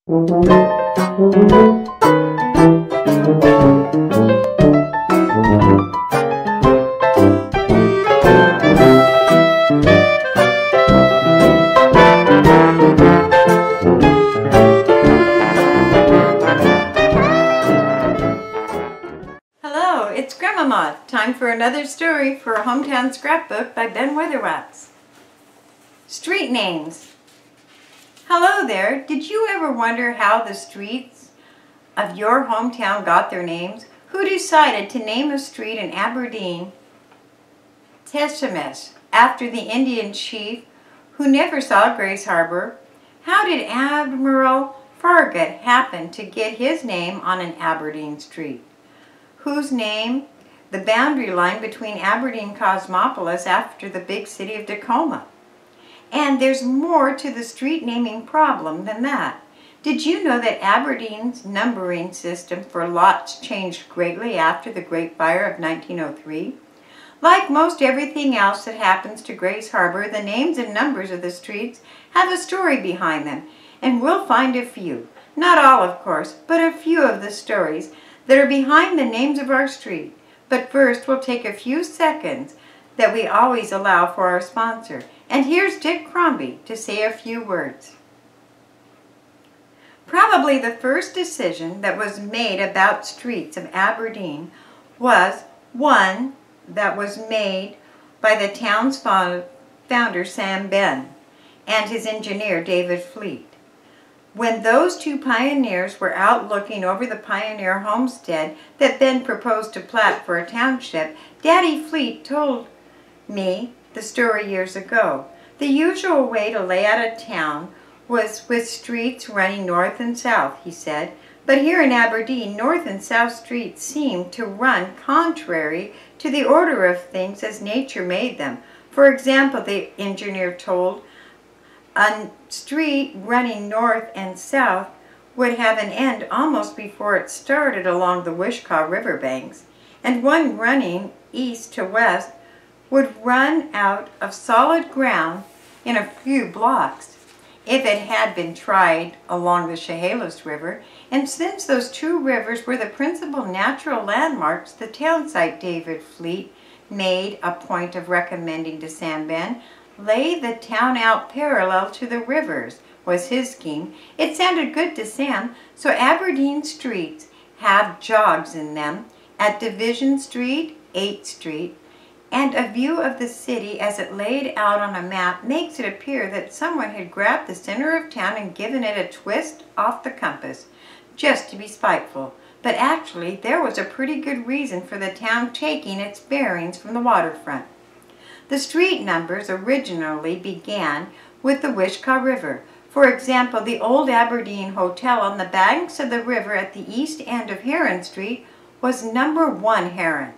Hello, it's Grandmama. Time for another story for a Hometown Scrapbook by Ben Weatherwax. Street names. Hello there. Did you ever wonder how the streets of your hometown got their names? Who decided to name a street in Aberdeen Teshamesh after the Indian chief who never saw Grace Harbor? How did Admiral Farragut happen to get his name on an Aberdeen street? Whose name the boundary line between Aberdeen Cosmopolis after the big city of Tacoma? And there's more to the street naming problem than that. Did you know that Aberdeen's numbering system for lots changed greatly after the Great Fire of 1903? Like most everything else that happens to Grace Harbor, the names and numbers of the streets have a story behind them, and we'll find a few. Not all, of course, but a few of the stories that are behind the names of our street. But first, we'll take a few seconds that we always allow for our sponsor. And here's Dick Crombie to say a few words. Probably the first decision that was made about streets of Aberdeen was one that was made by the town's founder, Sam Ben, and his engineer, David Fleet. When those two pioneers were out looking over the pioneer homestead that Ben proposed to plat for a township, Daddy Fleet told me the story years ago. The usual way to lay out a town was with streets running north and south, he said. But here in Aberdeen, north and south streets seemed to run contrary to the order of things as nature made them. For example, the engineer told, a street running north and south would have an end almost before it started along the Wishkah riverbanks, and one running east to west would run out of solid ground in a few blocks if it had been tried along the Chehalis River. And since those two rivers were the principal natural landmarks, the town site David Fleet made a point of recommending to Sam Ben lay the town out parallel to the rivers was his scheme. It sounded good to Sam, so Aberdeen streets have jogs in them at Division Street, 8th Street, and a view of the city as it laid out on a map makes it appear that someone had grabbed the center of town and given it a twist off the compass, just to be spiteful. But actually, there was a pretty good reason for the town taking its bearings from the waterfront. The street numbers originally began with the Wishkah River. For example, the old Aberdeen Hotel on the banks of the river at the east end of Heron Street was number 1 Heron.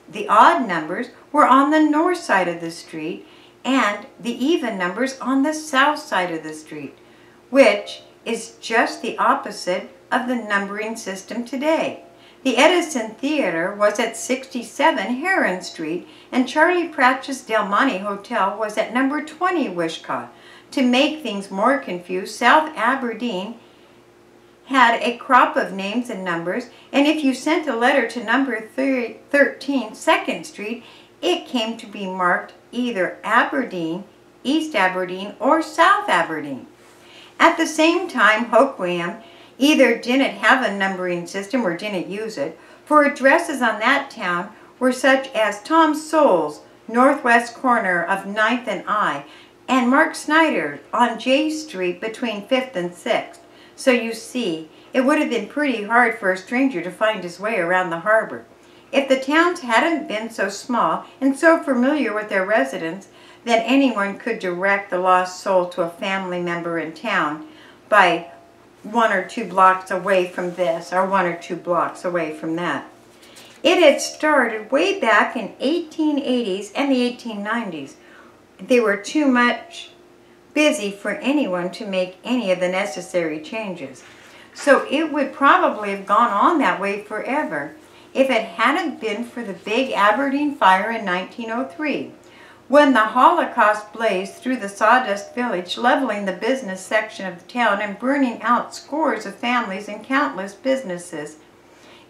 The odd numbers were on the north side of the street and the even numbers on the south side of the street, which is just the opposite of the numbering system today. The Edison Theater was at 67 Heron Street, and Charlie Pratchett's Del Monte Hotel was at number 20 Wishkah. To make things more confused, South Aberdeen had a crop of names and numbers, and if you sent a letter to number 13 2nd Street, it came to be marked either Aberdeen, East Aberdeen, or South Aberdeen. At the same time, Hoquiam either didn't have a numbering system or didn't use it, for addresses on that town were such as Tom Souls, northwest corner of 9th and I, and Mark Snyder on J Street between 5th and 6th. So you see, it would have been pretty hard for a stranger to find his way around the harbor. If the towns hadn't been so small and so familiar with their residents that anyone could direct the lost soul to a family member in town by 1 or 2 blocks away from this or 1 or 2 blocks away from that. It had started way back in 1880s and the 1890s. They were too much busy for anyone to make any of the necessary changes. So it would probably have gone on that way forever if it hadn't been for the big Aberdeen fire in 1903. When the Holocaust blazed through the sawdust village, leveling the business section of the town and burning out scores of families and countless businesses,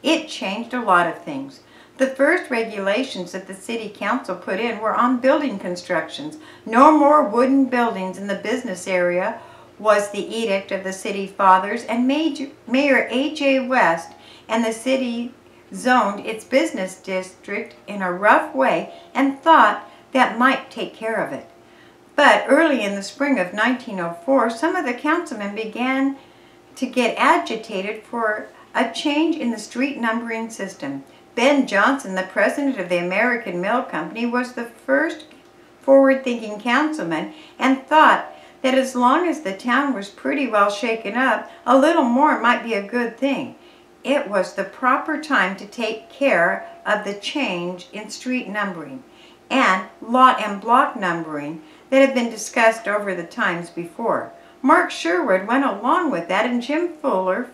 it changed a lot of things. The first regulations that the city council put in were on building constructions. No more wooden buildings in the business area was the edict of the city fathers, and Mayor A.J. West and the city zoned its business district in a rough way and thought that might take care of it. But early in the spring of 1904, some of the councilmen began to get agitated for a change in the street numbering system. Ben Johnson, the president of the American Mill Company, was the first forward-thinking councilman and thought that as long as the town was pretty well shaken up, a little more might be a good thing. It was the proper time to take care of the change in street numbering and lot and block numbering that had been discussed over the times before. Mark Sherwood went along with that, and Jim Fuller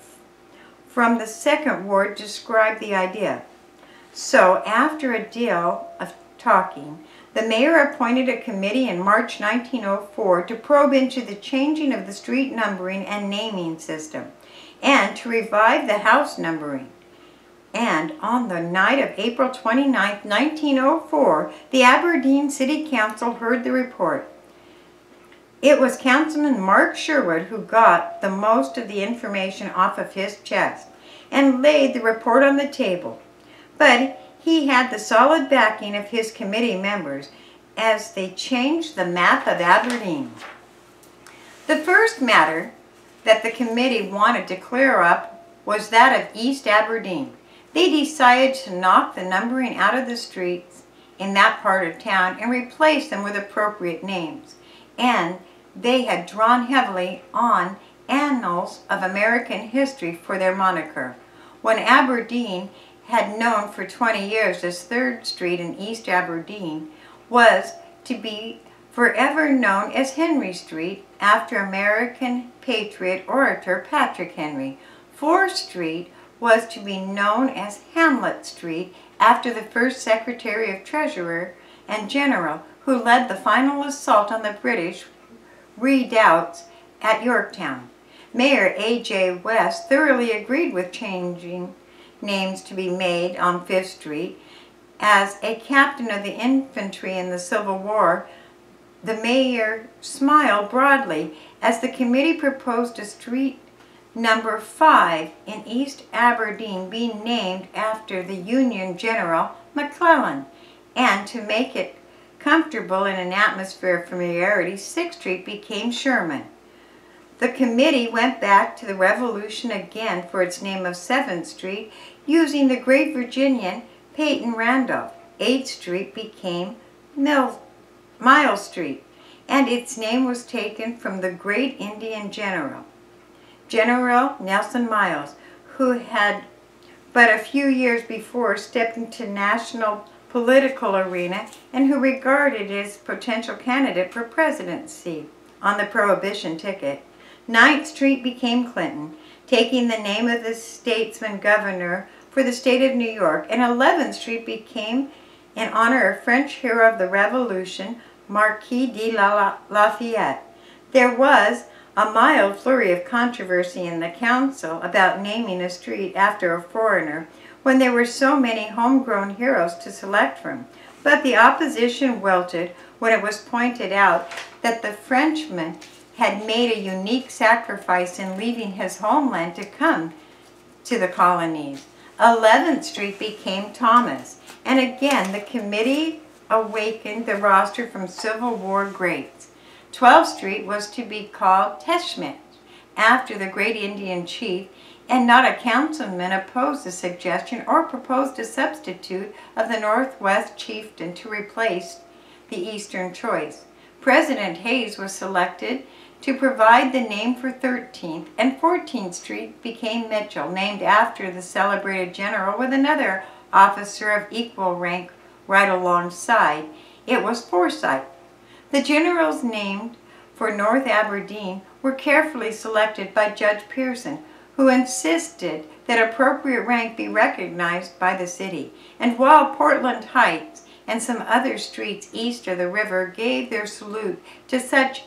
from the 2nd Ward described the idea. So after a deal of talking, the mayor appointed a committee in March 1904 to probe into the changing of the street numbering and naming system, and to revive the house numbering. And on the night of April 29, 1904, the Aberdeen City Council heard the report. It was Councilman Mark Sherwood who got the most of the information off of his chest and laid the report on the table. But he had the solid backing of his committee members as they changed the map of Aberdeen. The first matter that the committee wanted to clear up was that of East Aberdeen. They decided to knock the numbering out of the streets in that part of town and replace them with appropriate names. And they had drawn heavily on annals of American history for their moniker. When Aberdeen had known for 20 years as 3rd Street in East Aberdeen was to be forever known as Henry Street after American patriot orator Patrick Henry. 4th Street was to be known as Hamlet Street after the first Secretary of Treasurer and General who led the final assault on the British redoubts at Yorktown. Mayor A.J. West thoroughly agreed with changing names to be made on 5th Street. As a captain of the infantry in the Civil War, the mayor smiled broadly as the committee proposed a street number 5 in East Aberdeen be named after the Union General McClellan, and to make it comfortable in an atmosphere of familiarity, 6th Street became Sherman. The committee went back to the Revolution again for its name of 7th Street, using the great Virginian Peyton Randolph. 8th Street became Miles Street, and its name was taken from the great Indian General Nelson Miles, who had but a few years before stepped into national political arena and who regarded as potential candidate for presidency on the Prohibition ticket. 9th Street became Clinton, taking the name of the statesman governor for the state of New York, and 11th Street became in honor of French hero of the Revolution, Marquis de Lafayette. There was a mild flurry of controversy in the council about naming a street after a foreigner when there were so many homegrown heroes to select from, but the opposition wilted when it was pointed out that the Frenchman had made a unique sacrifice in leaving his homeland to come to the colonies. 11th Street became Thomas, and again the committee awakened the roster from Civil War greats. 12th Street was to be called Teshmet, after the great Indian chief, and not a councilman opposed the suggestion or proposed a substitute of the Northwest chieftain to replace the Eastern choice. President Hayes was selected to provide the name for 13th, and 14th Street became Mitchell, named after the celebrated general, with another officer of equal rank right alongside. It was Forsyth. The generals named for North Aberdeen were carefully selected by Judge Pearson, who insisted that appropriate rank be recognized by the city. And while Portland Heights and some other streets east of the river gave their salute to such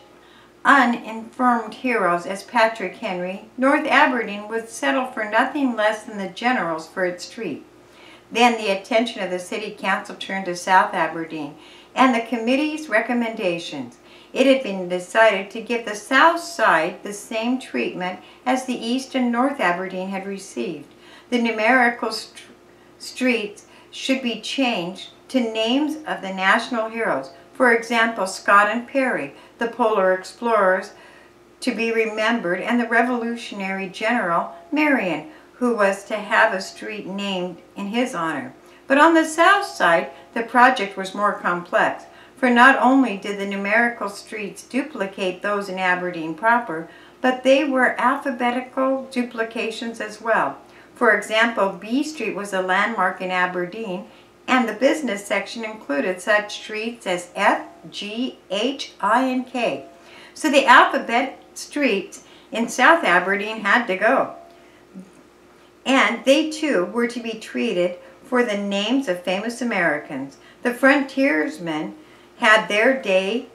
uninformed heroes as Patrick Henry, North Aberdeen would settle for nothing less than the Generals for its street. Then the attention of the City Council turned to South Aberdeen and the committee's recommendations. It had been decided to give the South Side the same treatment as the East and North Aberdeen had received. The numerical streets should be changed to names of the national heroes. For example, Scott and Perry, the polar explorers, to be remembered, and the Revolutionary General Marion, who was to have a street named in his honor. But on the south side, the project was more complex, for not only did the numerical streets duplicate those in Aberdeen proper, but they were alphabetical duplications as well. For example, B Street was a landmark in Aberdeen, and the business section included such streets as F, G, H, I, and K. So the alphabet streets in South Aberdeen had to go. And they too were to be treated for the names of famous Americans. The frontiersmen had their day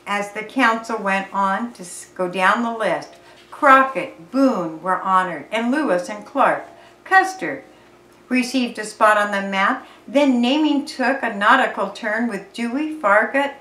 as the council went on to go down the list. Crockett, Boone were honored, and Lewis and Clark. Custer received a spot on the map. Then naming took a nautical turn with Dewey, Farragut,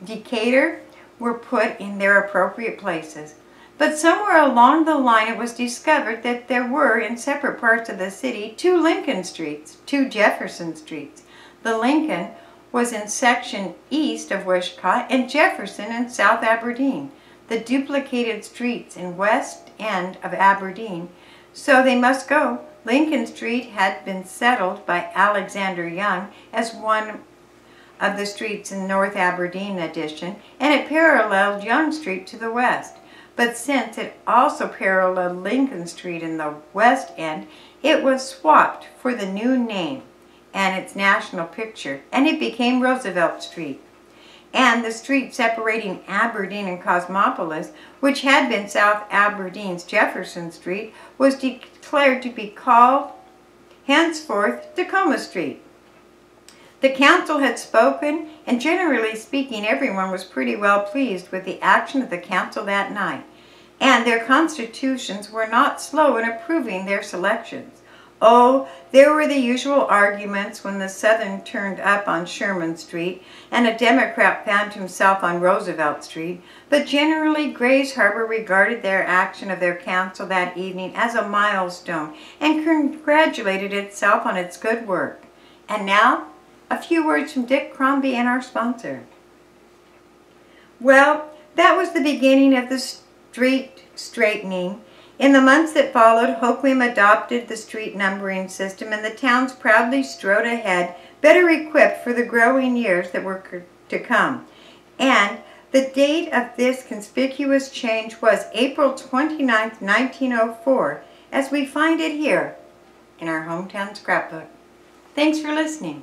Decatur were put in their appropriate places. But somewhere along the line it was discovered that there were, in separate parts of the city, 2 Lincoln Streets, 2 Jefferson Streets. The Lincoln was in section east of Wishkot and Jefferson in South Aberdeen, the duplicated streets in west end of Aberdeen. So they must go. Lincoln Street had been settled by Alexander Young as one of the streets in North Aberdeen addition, and it paralleled Young Street to the west. But since it also paralleled Lincoln Street in the west end, it was swapped for the new name and its national picture, and it became Roosevelt Street. And the street separating Aberdeen and Cosmopolis, which had been South Aberdeen's Jefferson Street, was declared to be called henceforth Tacoma Street. The council had spoken, and generally speaking, everyone was pretty well pleased with the action of the council that night, and their constitutions were not slow in approving their selections. Oh, there were the usual arguments when the Southern turned up on Sherman Street and a Democrat found himself on Roosevelt Street, but generally Grays Harbor regarded their action of their council that evening as a milestone and congratulated itself on its good work. And now, a few words from Dick Crombie and our sponsor. Well, that was the beginning of the street straightening. In the months that followed, Hoquiam adopted the street numbering system, and the towns proudly strode ahead, better equipped for the growing years that were to come. And the date of this conspicuous change was April 29, 1904, as we find it here in our Hometown Scrapbook. Thanks for listening.